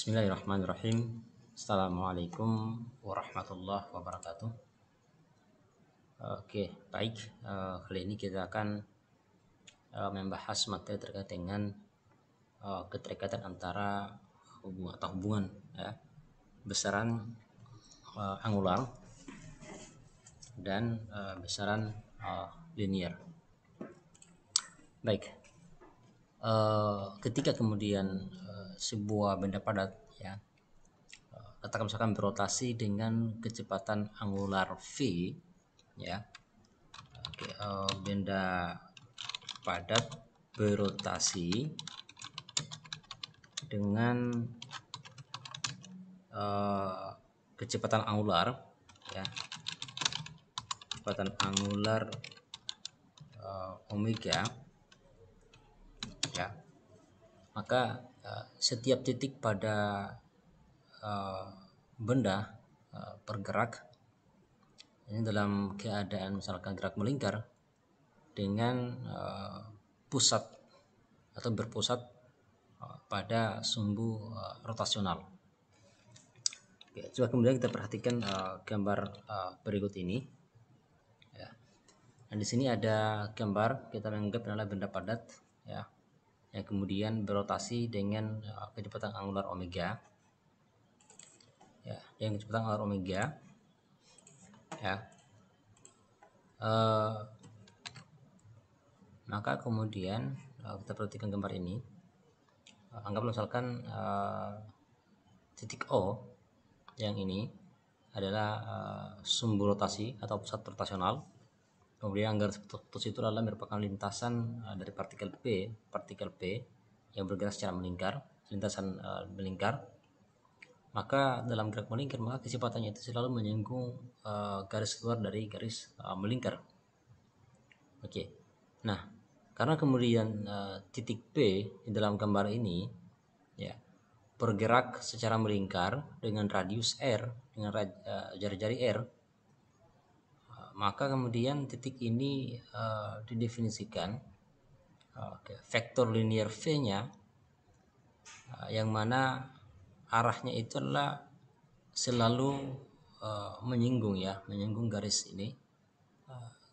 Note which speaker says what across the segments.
Speaker 1: Bismillahirrahmanirrahim. Assalamualaikum warahmatullahi wabarakatuh. Oke, baik. Kali ini kita akan membahas materi terkait dengan keterkaitan antara hubungan ya, besaran angular dan besaran linear. Baik. Ketika kemudian sebuah benda padat ya, katakan misalkan berotasi dengan kecepatan angular v ya. Benda padat berotasi dengan kecepatan angular ya, kecepatan angular omega ya, maka setiap titik pada benda bergerak ini dalam keadaan misalkan gerak melingkar dengan pusat atau berpusat pada sumbu rotasional. Oke, coba kemudian kita perhatikan gambar berikut ini ya. Dan di sini ada gambar, kita menganggap adalah benda padat ya, yang kemudian berotasi dengan kecepatan angular omega ya, dengan kecepatan angular omega ya. Maka kemudian kita perhatikan gambar ini, anggaplah misalkan titik O yang ini adalah sumbu rotasi atau pusat rotasional. Kemudian anggaran putus itu adalah merupakan lintasan dari partikel P yang bergerak secara melingkar, lintasan melingkar. Maka dalam gerak melingkar, maka kecepatannya itu selalu menyinggung garis luar dari garis melingkar. Oke. Nah, karena kemudian titik P di dalam gambar ini ya bergerak secara melingkar dengan radius r, dengan jari-jari r, maka kemudian titik ini didefinisikan vektor linear v-nya yang mana arahnya itu adalah selalu menyinggung garis ini,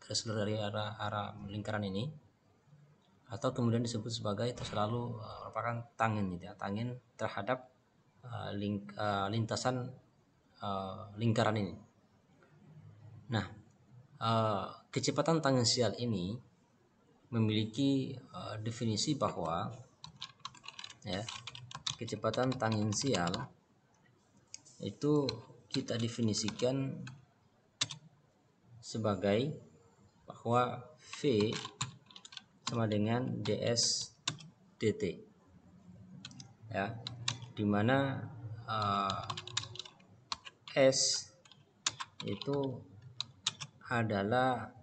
Speaker 1: garis luar dari arah lingkaran ini, atau kemudian disebut sebagai itu selalu merupakan tangent gitu ya, tangent terhadap lintasan lingkaran ini. Nah, kecepatan tangensial ini memiliki definisi bahwa ya, kecepatan tangensial itu kita definisikan sebagai bahwa V sama dengan ds dt ya, dimana S itu adalah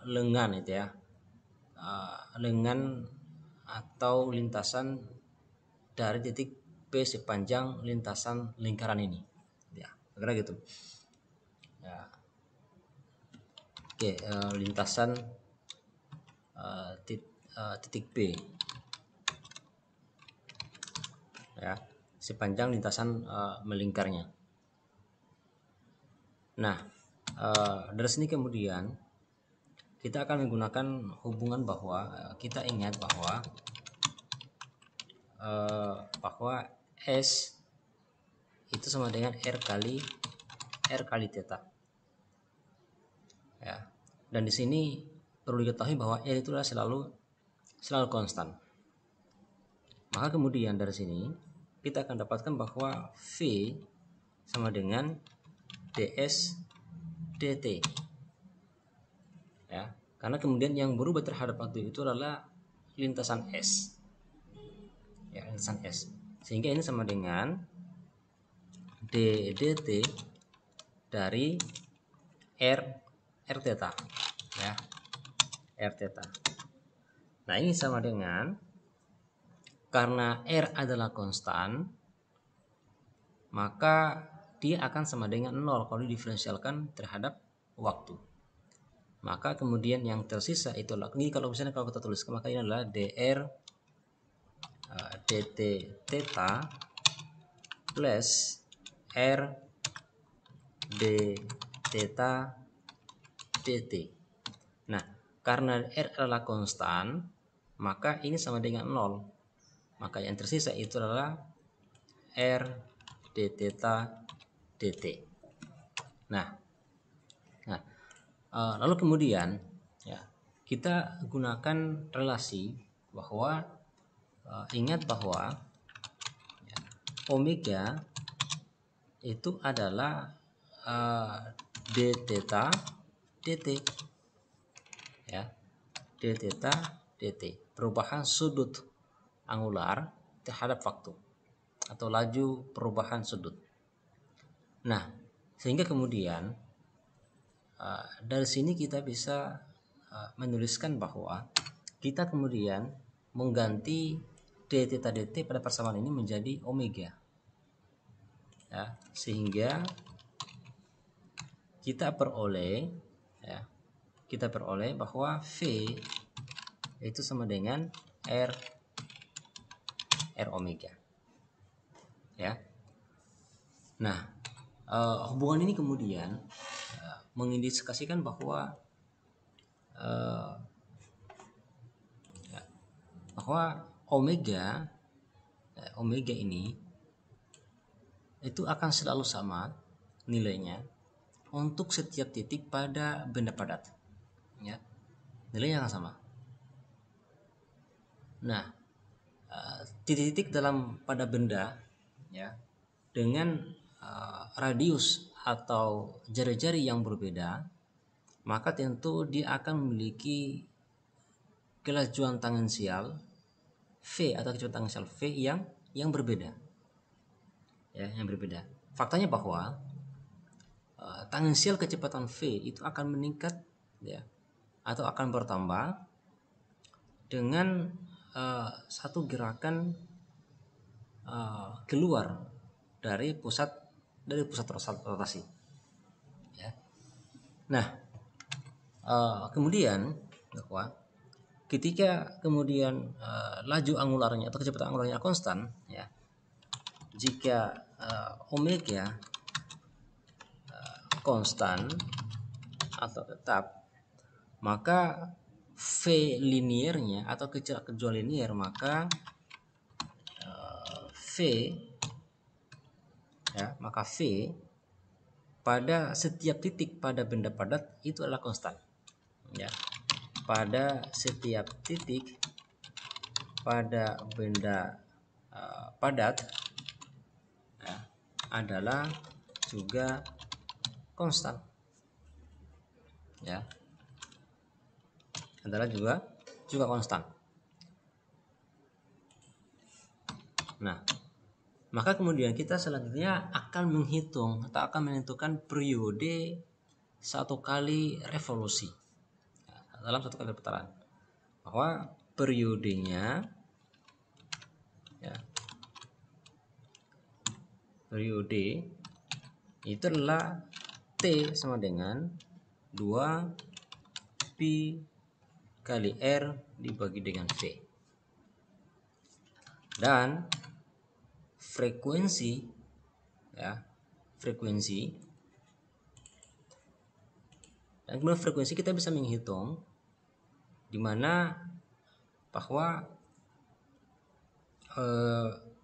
Speaker 1: lengan itu ya, lengan atau lintasan dari titik P sepanjang lintasan lingkaran ini ya, kira gitu ya. Oke, lintasan titik P ya, sepanjang lintasan melingkarnya. Nah, dari sini kemudian kita akan menggunakan hubungan bahwa kita ingat bahwa S itu sama dengan R kali theta ya. Dan di sini perlu diketahui bahwa R itu selalu konstan. Maka kemudian dari sini kita akan dapatkan bahwa V sama dengan ds dt ya, karena kemudian yang berubah terhadap waktu itu adalah lintasan S ya, lintasan S, sehingga ini sama dengan d dt dari r theta ya, r theta. Nah, ini sama dengan, karena R adalah konstan, maka dia akan sama dengan 0 kalau diferensialkan terhadap waktu. Maka kemudian yang tersisa itu adalah, ini kalau misalnya kalau kita tulis, maka ini adalah dr dt theta plus R d theta dt. Nah, karena R adalah konstan, maka ini sama dengan 0. Maka yang tersisa itu adalah R d theta dt. Nah, lalu kemudian ya, kita gunakan relasi bahwa ingat bahwa ya, omega itu adalah d theta dt ya, d theta dt, perubahan sudut angular terhadap waktu atau laju perubahan sudut. Nah, sehingga kemudian dari sini kita bisa menuliskan bahwa kita kemudian mengganti d theta dt pada persamaan ini menjadi omega ya, sehingga kita peroleh bahwa V itu sama dengan R omega ya. Nah, hubungan ini kemudian mengindikasikan bahwa omega ini itu akan selalu sama nilainya untuk setiap titik pada benda padat ya, nilainya akan sama. Nah, titik-titik pada benda ya dengan radius atau jari-jari yang berbeda, maka tentu dia akan memiliki kelajuan tangensial V atau kecepatan tangensial V yang berbeda ya, yang berbeda. Faktanya bahwa tangensial kecepatan V itu akan meningkat ya, atau akan bertambah dengan satu gerakan keluar dari pusat rotasi ya. Nah, kemudian bahwa ketika kemudian laju angularnya atau kecepatan angularnya konstan ya, jika omega konstan atau tetap, maka V liniernya atau kejual linier, maka V pada setiap titik pada benda padat itu adalah konstan ya. Pada setiap titik pada benda padat ya, adalah juga konstan ya, adalah juga konstan. Nah, maka kemudian kita selanjutnya akan menghitung atau akan menentukan periode satu kali revolusi dalam satu kali putaran, bahwa periodenya ya, periode itu adalah T sama dengan 2 pi kali R dibagi dengan V, dan frekuensi dan kemudian frekuensi kita bisa menghitung di mana bahwa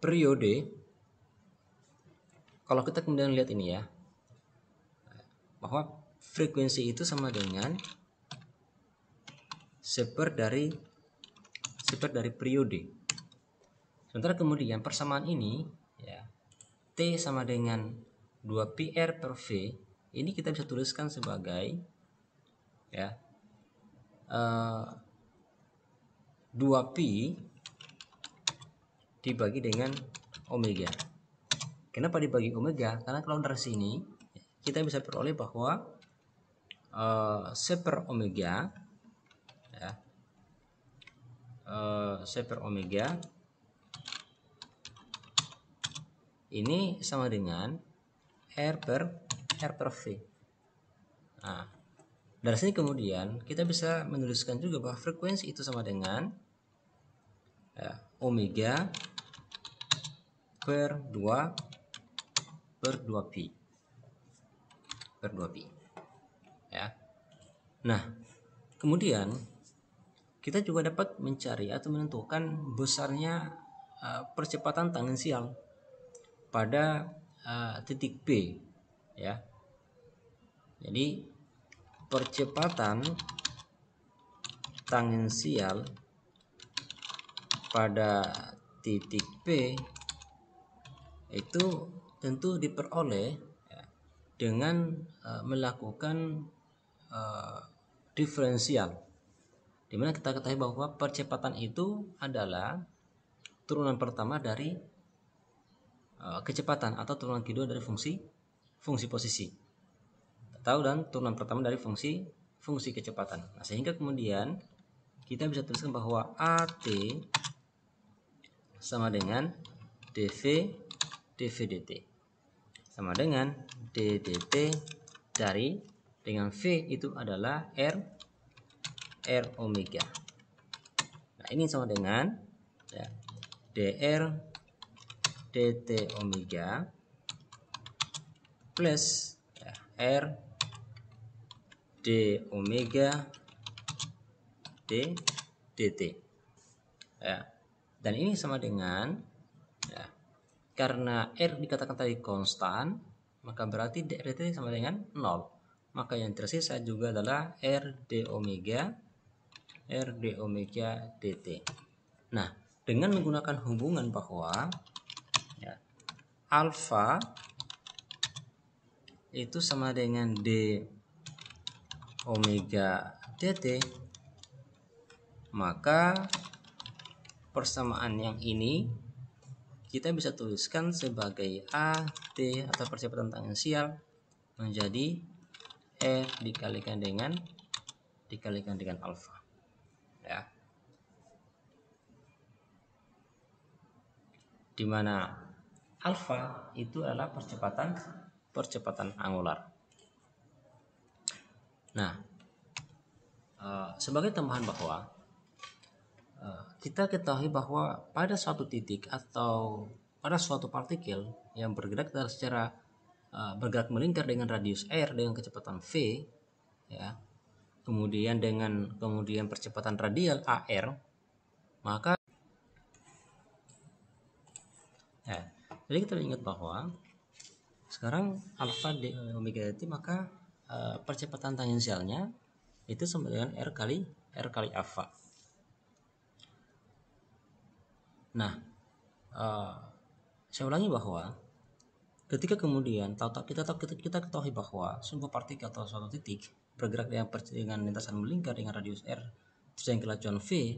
Speaker 1: periode, kalau kita kemudian lihat ini ya, bahwa frekuensi itu sama dengan seper dari periode. Sementara kemudian persamaan ini ya, T sama dengan 2 pi R per V, ini kita bisa tuliskan sebagai ya 2 pi dibagi dengan omega. Kenapa dibagi omega? Karena kalau dari sini kita bisa peroleh bahwa seper omega ya, seper omega ini sama dengan R per V. Nah, dari sini kemudian kita bisa menuliskan juga bahwa frekuensi itu sama dengan omega per 2 per 2pi ya. Nah, kemudian kita juga dapat mencari atau menentukan besarnya percepatan tangensial pada titik P ya. Jadi percepatan tangensial pada titik P itu tentu diperoleh ya, dengan melakukan diferensial, dimana kita ketahui bahwa percepatan itu adalah turunan pertama dari kecepatan atau turunan kedua dari fungsi posisi, atau dan turunan pertama dari fungsi kecepatan. Nah, sehingga kemudian kita bisa tuliskan bahwa AT sama dengan dV dt sama dengan ddt dari, dengan V itu adalah R omega. Nah, ini sama dengan ya, dr dt omega plus ya, R d omega dt ya. Dan ini sama dengan ya, karena R dikatakan tadi konstan, maka berarti dr dt sama dengan 0. Maka yang tersisa juga adalah R d omega dt. Nah, dengan menggunakan hubungan bahwa ya, alfa itu sama dengan d omega dt, maka persamaan yang ini kita bisa tuliskan sebagai AT atau percepatan tangensial menjadi E dikalikan dengan alfa ya, dimana alfa itu adalah percepatan angular. Nah, sebagai tambahan bahwa kita ketahui bahwa pada suatu titik atau pada suatu partikel yang bergerak secara bergerak melingkar dengan radius r dengan kecepatan v ya, kemudian percepatan radial ar, maka ya, jadi kita ingat bahwa sekarang alfa d omega dt, maka percepatan tangensialnya itu sama dengan r kali alfa. Nah, saya ulangi bahwa ketika kemudian kita ketahui bahwa sebuah partikel atau suatu titik bergerak dengan lintasan melingkar dengan radius r terus yang kelajuan v,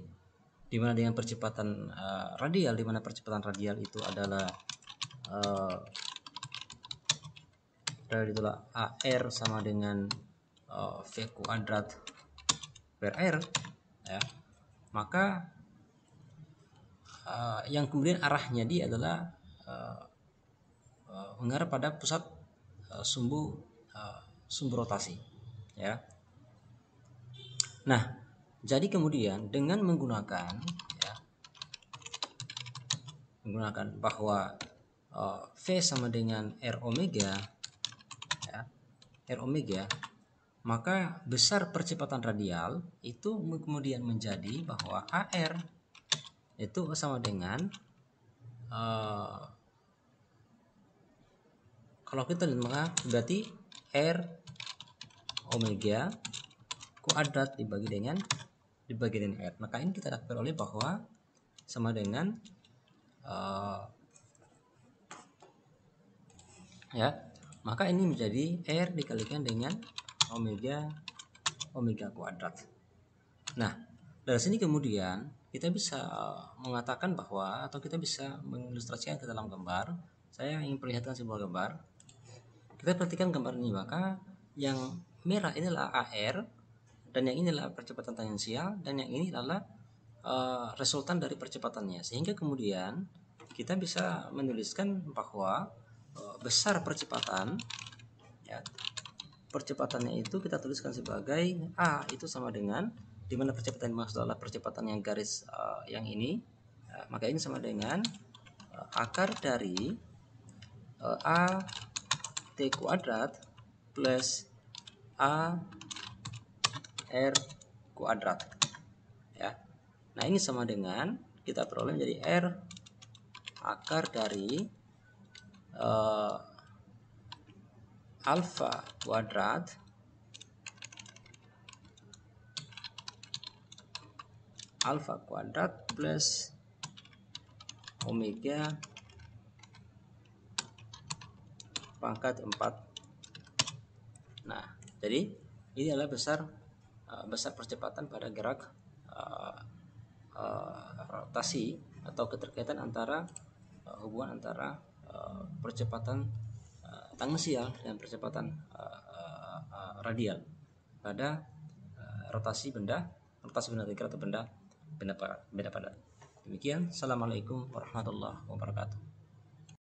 Speaker 1: di mana dengan percepatan radial, di mana percepatan radial itu adalah AR sama dengan V kuadrat per R ya, maka yang kemudian arahnya dia adalah mengarah pada pusat sumbu rotasi ya. Nah, jadi kemudian dengan menggunakan bahwa V sama dengan R omega ya, R omega, maka besar percepatan radial itu kemudian menjadi bahwa AR itu sama dengan kalau kita lihat maka berarti R omega kuadrat dibagi dengan R. Maka ini kita dapat oleh bahwa sama dengan ya, maka ini menjadi R dikalikan dengan omega kuadrat. Nah, dari sini kemudian kita bisa mengatakan bahwa, atau kita bisa mengilustrasikan ke dalam gambar. Saya ingin perlihatkan sebuah gambar. Kita perhatikan gambar ini, maka yang merah ini adalah AR, dan yang ini adalah percepatan tangensial, dan yang ini adalah resultan dari percepatannya. Sehingga kemudian kita bisa menuliskan bahwa besar percepatan ya, percepatannya itu kita tuliskan sebagai A itu sama dengan, di mana percepatan maksud adalah percepatan yang garis yang ini, maka ini sama dengan akar dari A T kuadrat plus A R kuadrat ya. Nah, ini sama dengan kita peroleh menjadi R akar dari alfa kuadrat plus omega pangkat 4. Nah, jadi ini adalah besar percepatan pada gerak rotasi atau keterkaitan antara hubungan antara percepatan tangensial dan percepatan radial pada rotasi benda tinggi atau benda padat. Demikian, assalamualaikum warahmatullahi wabarakatuh.